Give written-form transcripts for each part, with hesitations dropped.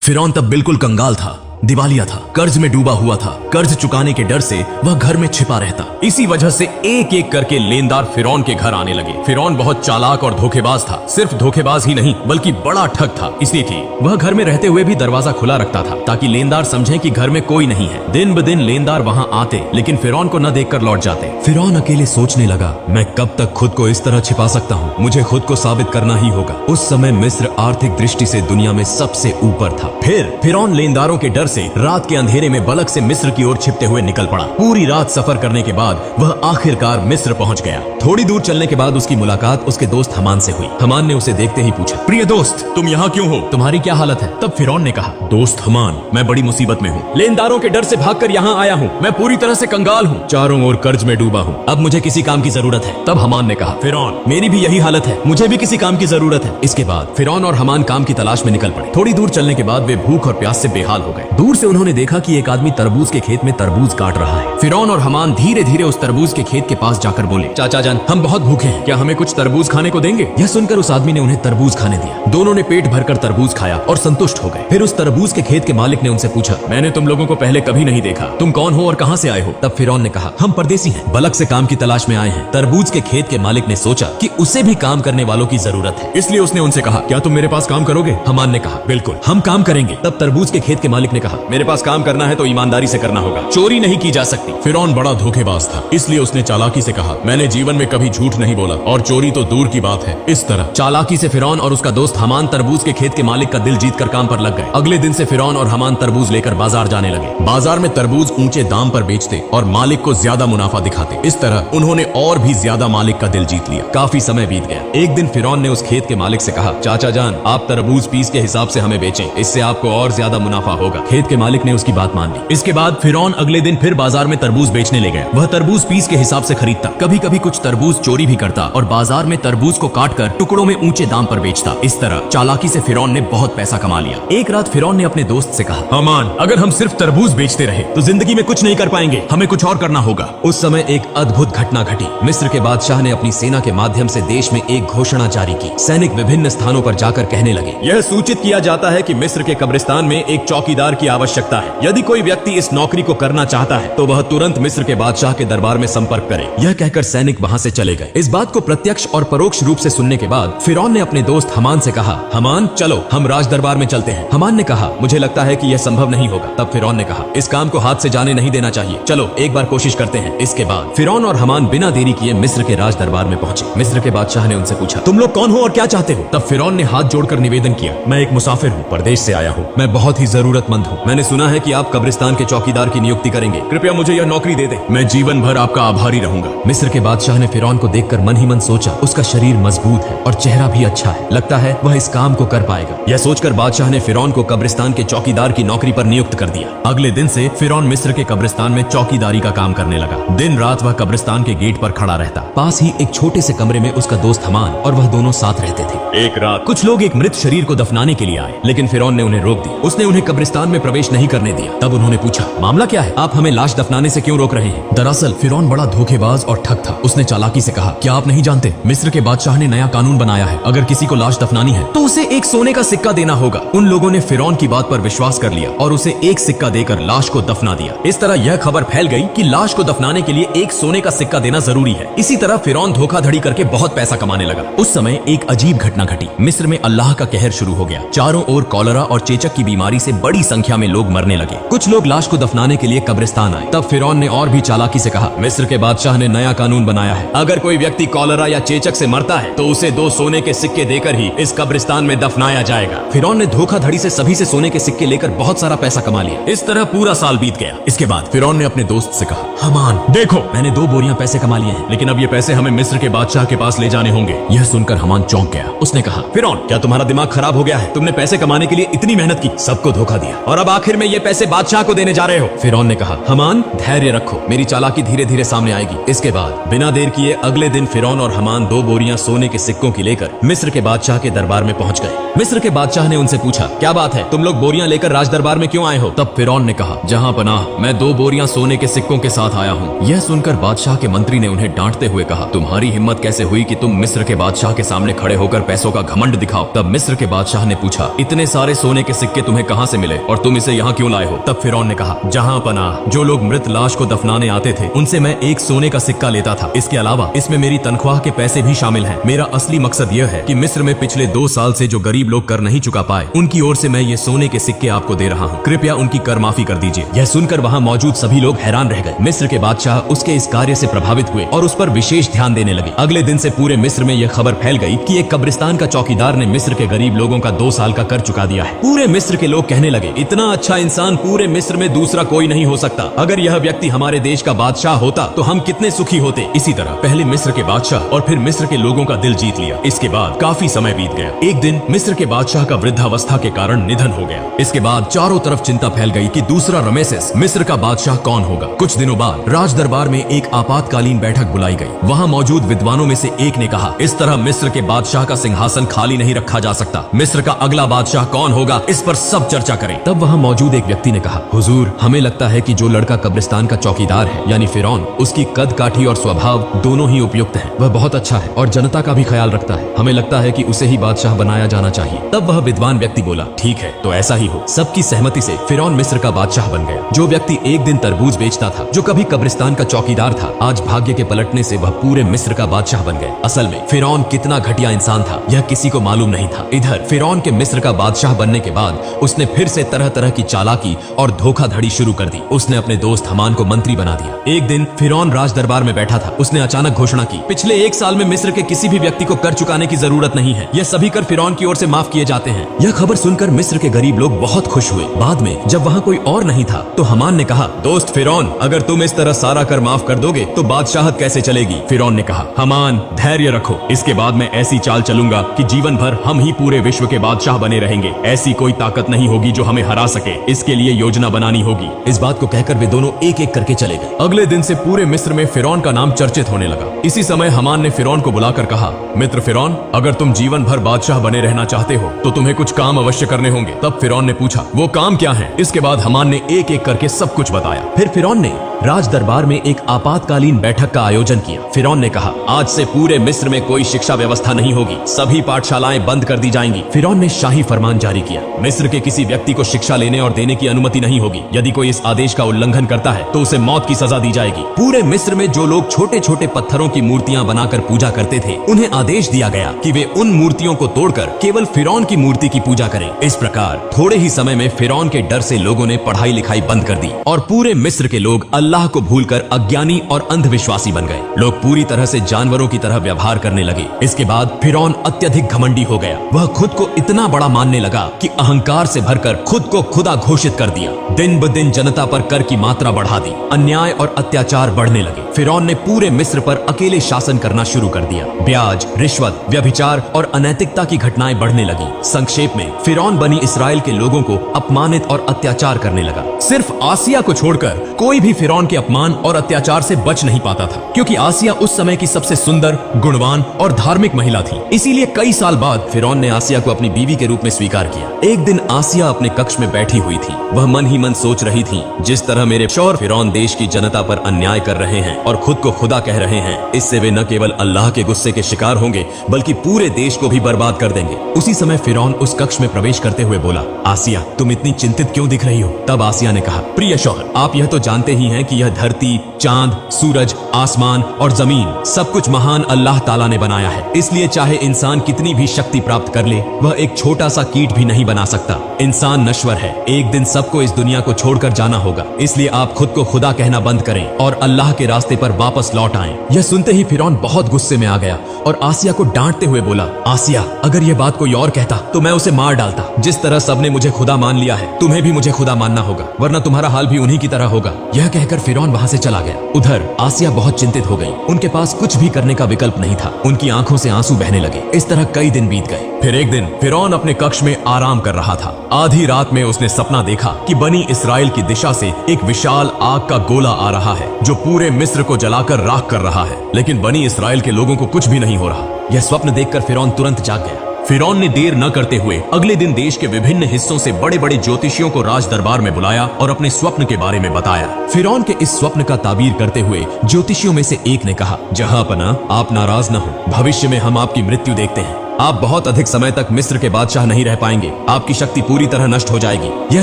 फिरौन तब बिल्कुल कंगाल था, दिवालिया था, कर्ज में डूबा हुआ था। कर्ज चुकाने के डर से वह घर में छिपा रहता। इसी वजह से एक एक करके लेनदार फिरौन के घर आने लगे। फिरौन बहुत चालाक और धोखेबाज था। सिर्फ धोखेबाज ही नहीं बल्कि बड़ा ठग था। इसलिए कि वह घर में रहते हुए भी दरवाजा खुला रखता था ताकि लेनदार समझें कि घर में कोई नहीं है। दिन ब दिन लेनदार वहाँ आते लेकिन फिरौन को न देखकर लौट जाते। फिरौन अकेले सोचने लगा, मैं कब तक खुद को इस तरह छिपा सकता हूँ, मुझे खुद को साबित करना ही होगा। उस समय मिस्र आर्थिक दृष्टि से दुनिया में सबसे ऊपर था। फिर फिरौन लेनदारों के डर से रात के अंधेरे में बलक से मिस्र की ओर छिपते हुए निकल पड़ा। पूरी रात सफर करने के बाद वह आखिरकार मिस्र पहुंच गया। थोड़ी दूर चलने के बाद उसकी मुलाकात उसके दोस्त हमान से हुई। हमान ने उसे देखते ही पूछा, प्रिय दोस्त, तुम यहाँ क्यों हो? तुम्हारी क्या हालत है? तब फिरौन ने कहा, दोस्त हमान, मैं बड़ी मुसीबत में हूँ। लेनदारों के डर से भागकर यहाँ आया हूँ। मैं पूरी तरह से कंगाल हूँ, चारों ओर कर्ज में डूबा हूँ। अब मुझे किसी काम की जरूरत है। तब हमान ने कहा, फिरौन, मेरी भी यही हालत है, मुझे भी किसी काम की जरूरत है। इसके बाद फिरौन और हमान काम की तलाश में निकल पड़े। थोड़ी दूर चलने के बाद वे भूख और प्यास से बेहाल हो गए। दूर से उन्होंने देखा कि एक आदमी तरबूज के खेत में तरबूज काट रहा है। फिरौन और हमान धीरे धीरे उस तरबूज के खेत के पास जाकर बोले, चाचा जान, हम बहुत भूखे हैं, क्या हमें कुछ तरबूज खाने को देंगे? यह सुनकर उस आदमी ने उन्हें तरबूज खाने दिया। दोनों ने पेट भरकर तरबूज खाया और संतुष्ट हो गए। फिर उस तरबूज के खेत के मालिक ने उनसे पूछा, मैंने तुम लोगों को पहले कभी नहीं देखा, तुम कौन हो और कहाँ से आए हो? तब फिरौन ने कहा, हम परदेसी हैं, बलक से काम की तलाश में आए हैं। तरबूज के खेत के मालिक ने सोचा कि उसे भी काम करने वालों की जरूरत है, इसलिए उसने उनसे कहा, क्या तुम मेरे पास काम करोगे? हमान ने कहा, बिल्कुल, हम काम करेंगे। तब तरबूज के खेत के मालिक ने कहा, मेरे पास काम करना है तो ईमानदारी से करना होगा, चोरी नहीं की जा सकती। फिरौन बड़ा धोखेबाज था, इसलिए उसने चालाकी से कहा, मैंने जीवन में कभी झूठ नहीं बोला और चोरी तो दूर की बात है। इस तरह चालाकी से फिरौन और उसका दोस्त हमान तरबूज के खेत के मालिक का दिल जीतकर काम पर लग गए। अगले दिन से फिरौन और हमान तरबूज लेकर बाजार जाने लगे। बाजार में तरबूज ऊंचे दाम पर बेचते और मालिक को ज्यादा मुनाफा दिखाते। इस तरह उन्होंने और भी ज्यादा मालिक का दिल जीत लिया। काफी समय बीत गया। एक दिन फिरौन ने उस खेत के मालिक से कहा, चाचा जान, आप तरबूज पीस के हिसाब से हमें बेचें, इससे आपको और ज्यादा मुनाफा होगा। खेत के मालिक ने उसकी बात मान ली। इसके बाद फिरौन अगले दिन फिर बाजार में तरबूज बेचने ले गया। वह तरबूज पीस के हिसाब से खरीदता, कभी कभी कुछ तरबूज चोरी भी करता और बाजार में तरबूज को काटकर टुकड़ों में ऊंचे दाम पर बेचता। इस तरह चालाकी से फिरौन ने बहुत पैसा कमा लिया। एक रात फिरौन ने अपने दोस्त से कहा, हमान, अगर हम सिर्फ तरबूज बेचते रहे तो जिंदगी में कुछ नहीं कर पाएंगे, हमें कुछ और करना होगा। उस समय एक अद्भुत घटना घटी। मिस्र के बादशाह ने अपनी सेना के माध्यम से देश में एक घोषणा जारी की। सैनिक विभिन्न स्थानों पर जाकर कहने लगे, यह सूचित किया जाता है कि मिस्र के कब्रिस्तान में एक चौकीदार की आवश्यकता है। यदि कोई व्यक्ति इस नौकरी को करना चाहता है तो वह तुरंत मिस्र के बादशाह के दरबार में संपर्क करे। यह कहकर सैनिक वहां से चले गए। इस बात को प्रत्यक्ष और परोक्ष रूप से सुनने के बाद फिरौन ने अपने दोस्त हमान से कहा, हमान, चलो हम राज दरबार में चलते हैं। हमान ने कहा, मुझे लगता है कि यह संभव नहीं होगा। तब फिरौन ने कहा, इस काम को हाथ से जाने नहीं देना चाहिए, चलो एक बार कोशिश करते हैं। इसके बाद फिरौन और हमान बिना देरी किए मिस्र के राज दरबार में पहुंचे। मिस्र के बादशाह ने उनसे पूछा, तुम लोग कौन हो और क्या चाहते हो? तब फिरौन ने हाथ जोड़कर निवेदन किया, मैं एक मुसाफिर हूँ, परदेश से आया हूँ, मैं बहुत ही जरूरतमंद हूँ। मैंने सुना है कि आप कब्रिस्तान के चौकीदार की नियुक्ति करेंगे, कृपया मुझे यह नौकरी दे दे, मैं जीवन भर आपका आभारी रहूंगा। मिस्र के बादशाह ने फिरौन को देखकर मन ही मन सोचा, उसका शरीर मजबूत है और चेहरा भी अच्छा है, लगता है वह इस काम को कर पाएगा। यह सोचकर बादशाह ने फिरौन को कब्रिस्तान के चौकीदार की नौकरी पर नियुक्त कर दिया। अगले दिन से फिरौन मिस्र के कब्रिस्तान में चौकीदारी का काम करने लगा। दिन रात वह कब्रिस्तान के गेट पर खड़ा रहता। पास ही एक छोटे से कमरे में उसका दोस्त हमान और वह दोनों साथ रहते थे। एक रात कुछ लोग एक मृत शरीर को दफनाने के लिए आए, लेकिन फिरौन ने उन्हें रोक दिया। उसने उन्हें कब्रिस्तान में प्रवेश नहीं करने दिया। तब उन्होंने पूछा, मामला क्या है? आप हमें लाश दफनाने से क्यों रोक रहे हैं? दरअसल फिरौन बड़ा धोखेबाज और ठग था। उसने चालाकी से कहा, क्या आप नहीं जानते, मिस्र के बादशाह ने नया कानून बनाया है, अगर किसी को लाश दफनानी है तो उसे एक सोने का सिक्का देना होगा। उन लोगों ने फिरौन की बात पर विश्वास कर लिया और उसे एक सिक्का देकर लाश को दफना दिया। इस तरह यह खबर फैल गई कि लाश को दफनाने के लिए एक सोने का सिक्का देना जरूरी है। इसी तरह फिरौन धोखाधड़ी करके बहुत पैसा कमाने लगा। उस समय एक अजीब घटना घटी। मिस्र में अल्लाह का कहर शुरू हो गया। चारों ओर कॉलरा और चेचक की बीमारी से बड़ी संख्या में लोग मरने लगे। कुछ लोग लाश को दफनाने के लिए कब्रिस्तान आए। तब फिरौन ने और भी चालाकी से कहा, मिस्र के बादशाह ने नया कानून बनाया है, अगर कोई व्यक्ति कॉलरा या चेचक से मरता है तो उसे 2 सोने के सिक्के देकर ही इस कब्रिस्तान में दफनाया जाएगा। फिरौन ने धोखाधड़ी से सभी से सोने के सिक्के लेकर बहुत सारा पैसा कमा लिया। इस तरह पूरा साल बीत गया। इसके बाद फिरौन ने अपने दोस्त से कहा, हमान, देखो, मैंने 2 बोरियां पैसे कमा लिए हैं, लेकिन अब ये पैसे हमें मिस्र के बादशाह के पास ले जाने होंगे। यह सुनकर हमान चौंक गया। उसने कहा, फिरौन, क्या तुम्हारा दिमाग खराब हो गया है? तुमने पैसे कमाने के लिए इतनी मेहनत की, सबको धोखा दिया और अब आखिर में ये पैसे बादशाह को देने जा रहे हो। फिरौन ने कहा, हमान धैर्य रखो, मेरी चालाकी धीरे धीरे सामने आएगी। इसके बाद बिना देर किए अगले दिन फिरौन और हमान 2 बोरियां सोने के सिक्कों की लेकर मिस्र के बादशाह के दरबार में पहुंच गए। मिस्र के बादशाह ने उनसे पूछा, क्या बात है, तुम लोग बोरियां लेकर राज दरबार में क्यों आए हो? तब फिरौन ने कहा, जहां पनाह, मैं 2 बोरियां सोने के सिक्कों के साथ आया हूँ। यह सुनकर बादशाह के मंत्री ने उन्हें डांटते हुए कहा, तुम्हारी हिम्मत कैसे हुई कि तुम मिस्र के बादशाह के सामने खड़े होकर पैसों का घमंड दिखाओ? तब मिस्र के बादशाह ने पूछा, इतने सारे सोने के सिक्के तुम्हें कहाँ से मिले और तुम इसे यहाँ क्यों लाए हो? तब फिरौन ने कहा, जहाँ पनाह, जो लोग मृत लाश को दफनाने आते थे उनसे मैं एक सोने का सिक्का लेता था। इसके अलावा इसमें मेरी तनख्वाह के पैसे भी शामिल हैं। मेरा असली मकसद यह है कि मिस्र में पिछले 2 साल से जो गरीब लोग कर नहीं चुका पाए, उनकी ओर से मैं ये सोने के सिक्के आपको दे रहा हूँ। कृपया उनकी कर माफी कर दीजिए। यह सुनकर वहाँ मौजूद सभी लोग हैरान रह गए। मिस्र के बादशाह उसके इस कार्य से प्रभावित हुए और उस पर विशेष ध्यान देने लगे। अगले दिन से पूरे मिस्र में यह खबर फैल गई कि एक कब्रिस्तान का चौकीदार ने मिस्र के गरीब लोगों का 2 साल का कर चुका दिया है। पूरे मिस्र के लोग कहने लगे, इतना अच्छा इंसान पूरे मिस्र में दूसरा कोई नहीं हो सकता। अगर यह व्यक्ति हमारे देश का बादशाह होता तो हम कितने सुखी होते। इसी तरह पहले मिस्र के बादशाह और फिर मिस्र के लोगों का दिल जीत लिया। इसके बाद काफी समय बीत गया। एक दिन मिस्र के बादशाह का वृद्धावस्था के कारण निधन हो गया। इसके बाद चारों तरफ चिंता फैल गई कि दूसरा रमेसेस मिस्र का बादशाह कौन होगा। कुछ दिनों बाद राज दरबार में एक आपातकालीन बैठक बुलाई गई। वहाँ मौजूद विद्वानों में से एक ने कहा, इस तरह मिस्र के बादशाह का सिंहासन खाली नहीं रखा जा सकता। मिस्र का अगला बादशाह कौन होगा, इस पर सब चर्चा करें। तब वहाँ मौजूद एक व्यक्ति ने कहा, हुजूर, हमें लगता है कि जो लड़का कब्रिस्तान का चौकीदार है यानी फिरौन, उसकी कद काठी और स्वभाव दोनों ही उपयुक्त हैं। वह बहुत अच्छा है और जनता का भी ख्याल रखता है। हमें लगता है कि उसे ही बादशाह बनाया जाना चाहिए। तब वह विद्वान व्यक्ति बोला, ठीक है, तो ऐसा ही हो। सबकी सहमति से फिरौन मिस्र का बादशाह बन गया। जो व्यक्ति एक दिन तरबूज बेचता था, जो कभी कब्रिस्तान का चौकीदार था, आज भाग्य के पलटने से वह पूरे मिस्र का बादशाह बन गए। असल में फिरौन कितना घटिया इंसान था यह किसी को मालूम नहीं था। इधर फिरौन के मिस्र का बादशाह बनने के बाद उसने फिर से तरह तरह की चालाकी और धोखाधड़ी शुरू कर दी। उसने अपने दोस्त हमान को मंत्री बना दिया। एक दिन फिरौन राज दरबार में बैठा था। उसने अचानक घोषणा की, पिछले 1 साल में मिस्र के किसी भी व्यक्ति को कर चुकाने की जरूरत नहीं है। यह सभी कर फिरौन की ओर से माफ किए जाते हैं। यह खबर सुनकर मिस्र के गरीब लोग बहुत खुश हुए। बाद में जब वहाँ कोई और नहीं था तो हमान ने कहा, दोस्त फिरौन, अगर तुम इस तरह सारा कर माफ कर दोगे तो बादशाहत कैसे चलेगी? फिरौन ने कहा, हमान धैर्य रखो, इसके बाद मैं ऐसी चाल चलूंगा कि जीवन भर हम ही पूरे विश्व के बादशाह बने रहेंगे। ऐसी कोई ताकत नहीं होगी जो हमें हरा सके। इसके लिए योजना बनानी होगी। इस बात को कहकर वे दोनों एक एक करके चले गए। अगले दिन से पूरे मिस्र में फिरौन का नाम चर्चित होने लगा। इसी समय हमान ने फिरौन को बुलाकर कहा, मित्र फिरौन, अगर तुम जीवन भर बादशाह बने रहना चाहते हो तो तुम्हें कुछ काम अवश्य करने होंगे। तब फिरौन ने पूछा, वो काम क्या है? इसके बाद हमान ने एक एक करके सब कुछ बताया। फिर फिरौन ने राज दरबार में एक आपातकालीन बैठक का आयोजन किया। फिरौन ने कहा, आज से पूरे मिस्र में कोई शिक्षा व्यवस्था नहीं होगी। सभी पाठशालाएं बंद कर दी जाएंगी। फिरौन ने शाही फरमान जारी किया, मिस्र के किसी व्यक्ति को शिक्षा लेने और देने की अनुमति नहीं होगी। यदि कोई इस आदेश का उल्लंघन करता है तो उसे मौत की सजा दी जाएगी। पूरे मिस्र में जो लोग छोटे छोटे पत्थरों की मूर्तियां बनाकर पूजा करते थे, उन्हें आदेश दिया गया कि वे उन मूर्तियों को तोड़कर केवल फिरौन की मूर्ति की पूजा करें। इस प्रकार थोड़े ही समय में फिरौन के डर से लोगों ने पढ़ाई लिखाई बंद कर दी और पूरे मिस्र के लोग अल्लाह को भूलकर अज्ञानी और अंधविश्वासी बन गए। लोग पूरी तरह से जानवरों की तरह व्यवहार करने लगे। इसके बाद फिरौन अत्यधिक घमंडी हो गया। वह खुद को इतना बड़ा मानने लगा कि अहंकार से भरकर खुद को खुदा घोषित कर दिया। दिन ब दिन जनता पर कर की मात्रा बढ़ा दी। अन्याय और अत्याचार बढ़ने लगे। फिरौन ने पूरे मिस्र पर अकेले शासन करना शुरू कर दिया। ब्याज, रिश्वत, व्यभिचार और अनैतिकता की घटनाएं बढ़ने लगी। संक्षेप में फिरौन बनी इसराइल के लोगों को अपमानित और अत्याचार करने लगा। सिर्फ आसिया को छोड़कर कोई भी फिरौन के अपमान और अत्याचार से बच नहीं पाता था, क्योंकि आसिया उस समय की सबसे सुंदर, गुणवान और धार्मिक महिला थी। इसीलिए कई साल बाद फिरौन ने आसिया को अपनी बीवी के रूप में स्वीकार किया। एक दिन आसिया अपने कक्ष में बैठी हुई थी। वह मन ही मन सोच रही थी, जिस तरह मेरे शौहर फिरौन देश की जनता पर अन्याय कर रहे हैं और खुद को खुदा कह रहे हैं, इससे वे न केवल अल्लाह के गुस्से के शिकार होंगे बल्कि पूरे देश को भी बर्बाद कर देंगे। उसी समय फिरौन उस कक्ष में प्रवेश करते हुए बोला, आसिया, तुम इतनी चिंतित क्यों दिख रही हो? तब आसिया ने कहा, प्रिय शौहर, आप यह तो जानते ही हैं कि यह धरती, चांद, सूरज, आसमान और जमीन सब कुछ महान अल्लाह ताला ने बनाया है। इसलिए चाहे इंसान कितनी भी शक्ति प्राप्त कर ले, वह एक छोटा सा कीट भी नहीं बना सकता। इंसान नश्वर है। एक दिन सबको इस दुनिया को छोड़कर जाना होगा। इसलिए आप खुद को खुदा कहना बंद करें और अल्लाह के रास्ते पर वापस लौट आएं। यह सुनते ही फिरौन बहुत गुस्से में आ गया और आसिया को डांटते हुए बोला, आसिया, अगर यह बात कोई और कहता तो मैं उसे मार डालता। जिस तरह सबने मुझे खुदा मान लिया है, तुम्हें भी मुझे खुदा मानना होगा, वरना तुम्हारा हाल भी उन्हीं की तरह होगा। यह कहकर फिरौन वहां से चला गया। उधर आसिया बहुत चिंतित हो गई। उनके पास कुछ भी करने का विकल्प नहीं था। उनकी आंखों से आंसू बहने लगे। इस तरह कई दिन बीत गए। फिर एक दिन फिरौन अपने कक्ष में आराम कर रहा था। आधी रात में उसने सपना देखा कि बनी इसराइल की दिशा से एक विशाल आग का गोला आ रहा है जो पूरे मिस्र को जलाकर राख कर रहा है, लेकिन बनी इसराइल के लोगों को कुछ भी नहीं हो रहा। यह स्वप्न देखकर फिरौन तुरंत जाग गया। फिरौन ने देर न करते हुए अगले दिन देश के विभिन्न हिस्सों से बड़े बड़े ज्योतिषियों को राज दरबार में बुलाया और अपने स्वप्न के बारे में बताया। फिरौन के इस स्वप्न का ताबीर करते हुए ज्योतिषियों में से एक ने कहा, जहांपना, आप नाराज न हो। भविष्य में हम आपकी मृत्यु देखते हैं। आप बहुत अधिक समय तक मिस्र के बादशाह नहीं रह पाएंगे। आपकी शक्ति पूरी तरह नष्ट हो जाएगी। यह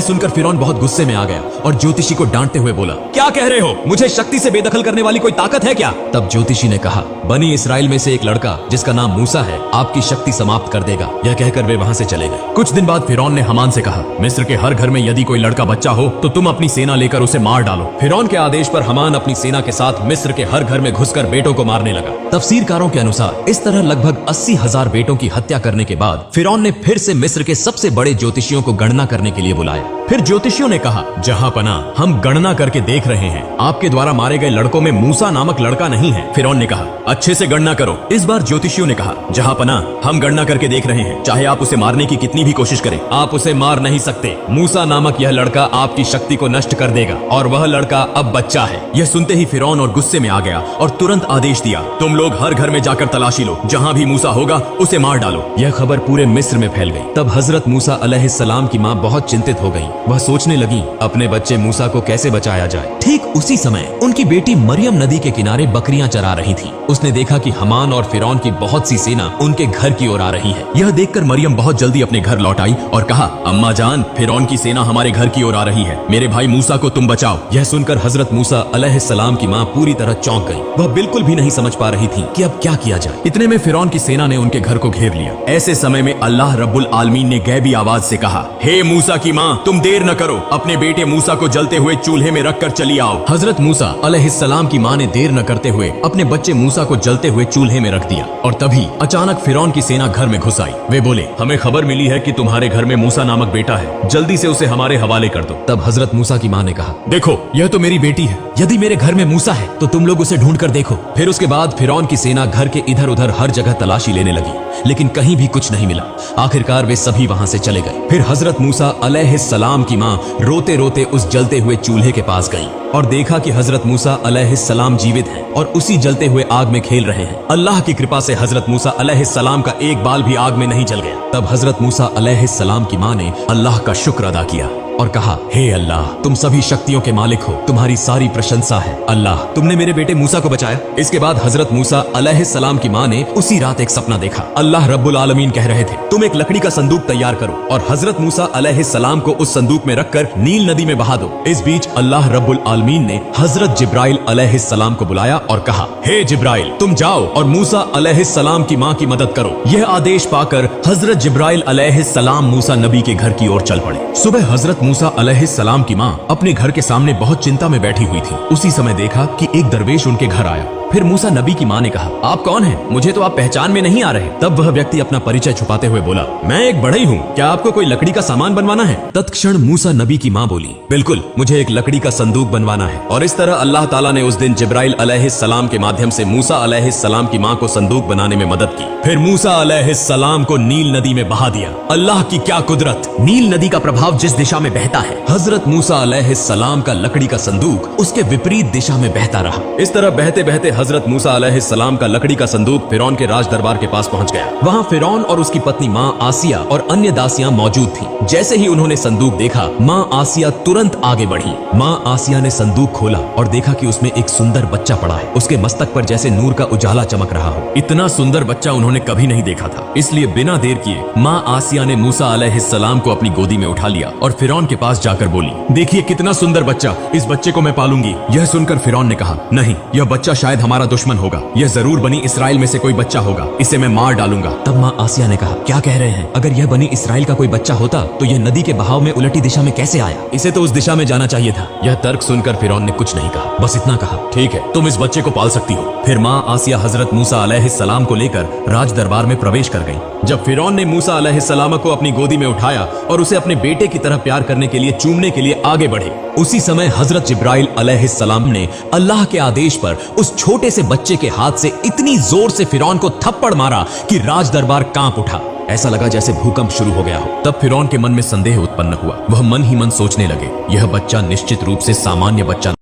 सुनकर फिरौन बहुत गुस्से में आ गया और ज्योतिषी को डांटते हुए बोला, क्या कह रहे हो? मुझे शक्ति से बेदखल करने वाली कोई ताकत है क्या? तब ज्योतिषी ने कहा, बनी इसराइल में से एक लड़का जिसका नाम मूसा है आपकी शक्ति समाप्त कर देगा। यह कहकर वे वहां से चले गए। कुछ दिन बाद फिरौन ने हमान से कहा, मिस्र के हर घर में यदि कोई लड़का बच्चा हो तो तुम अपनी सेना लेकर उसे मार डालो। फिरौन के आदेश पर हमान अपनी सेना के साथ मिस्र के हर घर में घुसकर बेटों को मारने लगा। तफसीरकारों के अनुसार इस तरह लगभग 80,000 बेटों की हत्या करने के बाद फिरौन ने फिर से मिस्र के सबसे बड़े ज्योतिषियों को गणना करने के लिए बुलाया। फिर ज्योतिषियों ने कहा, जहांपना, हम गणना करके देख रहे हैं, आपके द्वारा मारे गए लड़कों में मूसा नामक लड़का नहीं है। फिरौन ने कहा, अच्छे से गणना करो। इस बार ज्योतिषियों ने कहा, जहांपना, हम गणना करके देख रहे हैं, चाहे आप उसे मारने की कितनी भी कोशिश करें, आप उसे मार नहीं सकते। मूसा नामक यह लड़का आपकी शक्ति को नष्ट कर देगा और वह लड़का अब बच्चा है। यह सुनते ही फिरौन और गुस्से में आ गया और तुरंत आदेश दिया, तुम लोग हर घर में जाकर तलाशी लो, जहां भी मूसा होगा उसे मार डालो। यह खबर पूरे मिस्र में फैल गई। तब हजरत मूसा अलैहिस्सलाम की माँ बहुत चिंतित हो गई। वह सोचने लगी, अपने बच्चे मूसा को कैसे बचाया जाए। ठीक उसी समय उनकी बेटी मरियम नदी के किनारे बकरियां चरा रही थी। उसने देखा कि हमान और फिरौन की बहुत सी सेना उनके घर की ओर आ रही है। यह देखकर मरियम बहुत जल्दी अपने घर लौट आई और कहा, अम्मा जान, फिरौन की सेना हमारे घर की ओर आ रही है, मेरे भाई मूसा को तुम बचाओ। यह सुनकर हजरत मूसा अलैहिस्सलाम की माँ पूरी तरह चौंक गई। वह बिल्कुल भी नहीं समझ पा रही थी कि अब क्या किया जाए। इतने में फिरौन की सेना ने उनके घर को घेर लिया। ऐसे समय में अल्लाह रब्बुल आलमीन ने गैबी आवाज से कहा, हे मूसा की माँ, तुम देर न करो, अपने बेटे मूसा को जलते हुए चूल्हे में रखकर चली आओ। हजरत मूसा अलैहिस्सलाम की माँ ने देर न करते हुए अपने बच्चे मूसा को जलते हुए चूल्हे में रख दिया और तभी अचानक फिरौन की सेना घर में घुस आई। वे बोले, हमें खबर मिली है कि तुम्हारे घर में मूसा नामक बेटा है, जल्दी से उसे हमारे हवाले कर दो। तब हजरत मूसा की माँ ने कहा, देखो, यह तो मेरी बेटी है, यदि मेरे घर में मूसा है तो तुम लोग उसे ढूंढ कर देखो। फिर उसके बाद फिरौन की सेना घर के इधर उधर हर जगह तलाशी लेने लगी, लेकिन कहीं भी कुछ नहीं मिला। आखिरकार वे सभी वहां से चले गए। फिर हजरत मूसा अलैहिस्सलाम की माँ रोते रोते उस जलते हुए चूल्हे के पास गई और देखा कि हजरत मूसा अलैहिस्सलाम जीवित हैं और उसी जलते हुए आग में खेल रहे हैं। अल्लाह की कृपा से हजरत मूसा अलैहिस्सलाम का एक बाल भी आग में नहीं जल गया। तब हजरत मूसा अलैहिस्सलाम की माँ ने अल्लाह का शुक्र अदा किया और कहा, हे अल्लाह, तुम सभी शक्तियों के मालिक हो, तुम्हारी सारी प्रशंसा है। अल्लाह, तुमने मेरे बेटे मूसा को बचाया। इसके बाद हजरत मूसा अलैहिस्सलाम की माँ ने उसी रात एक सपना देखा। अल्लाह रब्बुल आलमीन कह रहे थे, तुम एक लकड़ी का संदूक तैयार करो और हजरत मूसा अलैहिस्सलाम को उस संदूक में रखकर नील नदी में बहा दो। इस बीच अल्लाह रब्बुल आलमीन ने हजरत जिब्राइल अलैहिस्सलाम को बुलाया और कहा, हे जिब्राइल, तुम जाओ और मूसा अलैहिस्सलाम की माँ की मदद करो। यह आदेश पाकर हजरत जिब्राइल अलैहिस्सलाम मूसा नबी के घर की ओर चल पड़े। सुबह हजरत मूसा अलैहिस्सलाम की माँ अपने घर के सामने बहुत चिंता में बैठी हुई थी। उसी समय देखा कि एक दरवेश उनके घर आया। फिर मूसा नबी की माँ ने कहा, आप कौन हैं? मुझे तो आप पहचान में नहीं आ रहे। तब वह व्यक्ति अपना परिचय छुपाते हुए बोला, मैं एक बढ़ई हूँ, क्या आपको कोई लकड़ी का सामान बनवाना है? तत्क्षण मूसा नबी की माँ बोली, बिल्कुल, मुझे एक लकड़ी का संदूक बनवाना है। और इस तरह अल्लाह ताला ने उस दिन जिब्राइल अलैहिस्सलाम के माध्यम से मूसा अलैहिस्सलाम की माँ को संदूक बनाने में मदद की। फिर मूसा अलैहिस्सलाम को नील नदी में बहा दिया। अल्लाह की क्या कुदरत! नील नदी का प्रभाव जिस दिशा में बहता है, हजरत मूसा अलैहिस्सलाम का लकड़ी का संदूक उसके विपरीत दिशा में बहता रहा। इस तरह बहते बहते हजरत मूसा अलैहिस्सलाम का लकड़ी का संदूक फिरौन के राज दरबार के पास पहुंच गया। वहां फिरौन और उसकी पत्नी माँ आसिया और अन्य दासियां मौजूद थीं। जैसे ही उन्होंने संदूक देखा, माँ आसिया तुरंत आगे बढ़ी। माँ आसिया ने संदूक खोला और देखा कि उसमें एक सुंदर बच्चा पड़ा है। उसके मस्तक पर जैसे नूर का उजाला चमक रहा हो। इतना सुंदर बच्चा उन्होंने कभी नहीं देखा था। इसलिए बिना देर किए माँ आसिया ने मूसा अलैहिस्सलाम को अपनी गोदी में उठा लिया और फिरौन के पास जाकर बोली, देखिए कितना सुंदर बच्चा, इस बच्चे को मैं पालूंगी। यह सुनकर फिरौन ने कहा, नहीं, यह बच्चा शायद हमारा दुश्मन होगा, यह जरूर बनी इसराइल में से कोई बच्चा होगा, इसे मैं मार डालूंगा। तब माँ आसिया ने कहा, क्या कह रहे हैं? अगर यह बनी इसराइल का कोई बच्चा होता तो यह नदी के बहाव में उलटी दिशा में कैसे आया? इसे तो उस दिशा में जाना चाहिए था। यह तर्क सुनकर फिरौन ने कुछ नहीं कहा, बस इतना कहा, ठीक है, तुम इस बच्चे को पाल सकती हो। फिर माँ आसिया हजरत मूसा अलैहिस्सलाम को लेकर राज दरबार में प्रवेश कर गई। जब फिरौन ने मूसा अलैहिस्सलाम को अपनी गोदी में उठाया और उसे अपने बेटे की तरह प्यार करने के लिए, चूमने के लिए आगे बढ़े। उसी समय हजरत जिब्राइल अलैहिस्सलाम ने अल्लाह के आदेश पर उस छोटे से बच्चे के हाथ से इतनी जोर से फिरौन को थप्पड़ मारा कि राज दरबार कांप उठा। ऐसा लगा जैसे भूकंप शुरू हो गया हो। तब फिरौन के मन में संदेह उत्पन्न हुआ। वह मन ही मन सोचने लगे, यह बच्चा निश्चित रूप से सामान्य बच्चा